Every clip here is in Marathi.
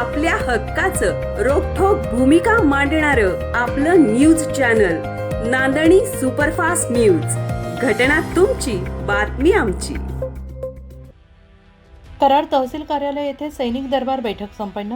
आपल्या हक्काचं रोखठोक भूमिका मांडणारं आपलं न्यूज चॅनल नांदणी सुपरफास्ट न्यूज. घटना तुमची, बातमी आमची. कराड तहसील कार्यालय येथे सैनिक दरबार बैठक संपन्न.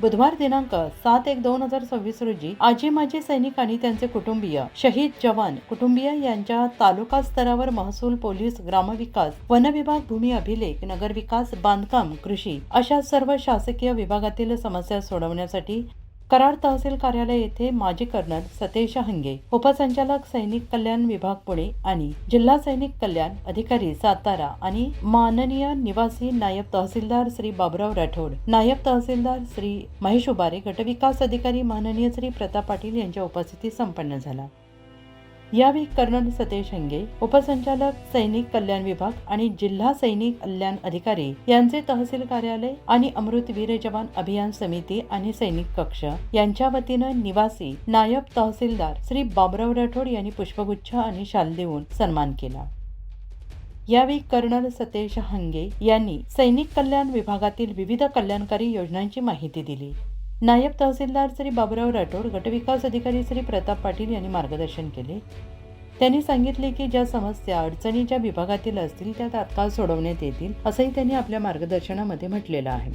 बुधवार दिनांक 7/1/2026 रोजी आजी माजी सैनिक आणि त्यांचे कुटुंबीय, शहीद जवान कुटुंबीय यांच्या तालुका स्तरावर महसूल, पोलीस, ग्रामविकास, वनविभाग, भूमी अभिलेख, नगरविकास, बांधकाम, कृषी अशा सर्व शासकीय विभागातील समस्या सोडवण्यासाठी कराड तहसील कार्यालय येथे माजी कर्नल सतेज हंगे, उपसंचालक सैनिक कल्याण विभाग पुणे आणि जिल्हा सैनिक कल्याण अधिकारी सातारा आणि माननीय निवासी नायब तहसीलदार श्री बाबुराव राठोड, नायब तहसीलदार श्री महेश उबारे, गटविकास अधिकारी माननीय श्री प्रताप पाटील यांच्या उपस्थितीत संपन्न झाला. यावेळी कर्नल सतेज हंगे, उपसंचालक सैनिक कल्याण विभाग आणि जिल्हा सैनिक कल्याण अधिकारी यांचे तहसील कार्यालय आणि अमृतवीर जवान अभियान समिती आणि सैनिक कक्ष यांच्या वतीनं निवासी नायब तहसीलदार श्री बाबुराव राठोड यांनी पुष्पगुच्छ आणि शाल देऊन सन्मान केला. यावेळी कर्नल सतेज हंगे यांनी सैनिक कल्याण विभागातील विविध कल्याणकारी योजनांची माहिती दिली. नायब तहसीलदार श्री बाबुराव राठोड, गटविकास अधिकारी श्री प्रताप पाटील यांनी मार्गदर्शन केले. त्यांनी सांगितले की ज्या समस्या अडचणी ज्या विभागातील असतील त्या तात्काळ सोडवण्यात येतील, असंही त्यांनी आपल्या मार्गदर्शनामध्ये म्हटलेलं आहे.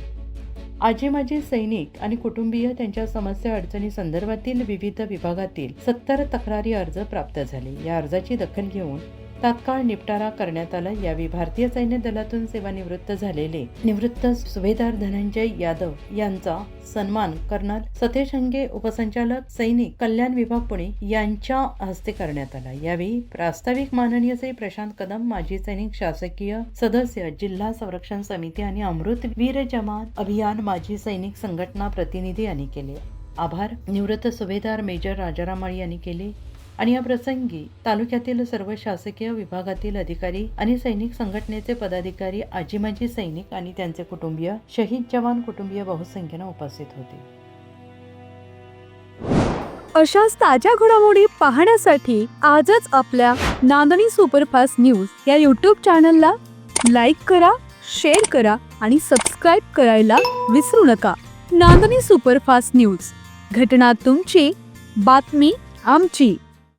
आजी माजी सैनिक आणि कुटुंबीय त्यांच्या समस्या अडचणी संदर्भातील विविध विभागातील 70 तक्रारी अर्ज प्राप्त झाले. या अर्जाची दखल घेऊन तात्काळ निपटारा करण्यात आला. यावेळी भारतीय सैन्य दलातून सेवानिवृत्त झालेले निवृत्त सुभेदार धनंजय यादव यांचा सन्मान कर्नल सतेज हंगे, उपसंचालक सैनिक कल्याण विभाग पुणे यांच्या हस्ते करण्यात आला. यावेळी प्रास्ताविक माननीय श्री प्रशांत कदम, माजी सैनिक शासकीय सदस्य, जिल्हा संरक्षण समिती आणि अमृतवीर जवान अभियान माजी सैनिक संघटना प्रतिनिधी यांनी केले. आभार निवृत्त सुभेदार मेजर राजाराम माळी यांनी केले. आणि या प्रसंगी तालुक्यातील सर्व शासकीय विभागातील अधिकारी आणि सैनिक संघटनेचे पदाधिकारी, आजी माजी सैनिक आणि त्यांचे कुटुंबीय, शहीद जवान कुटुंबीय बहुसंख्येने उपस्थित होते. अशाच ताज्या घडामोडी पाहण्यासाठी आजच आपल्या नांदणी सुपरफास्ट न्यूज या YouTube चॅनलला लाईक करा, शेअर करा आणि सबस्क्राईब करायला विसरू नका. नांदणी सुपरफास्ट न्यूज, घटना तुमची, बातमी आमची.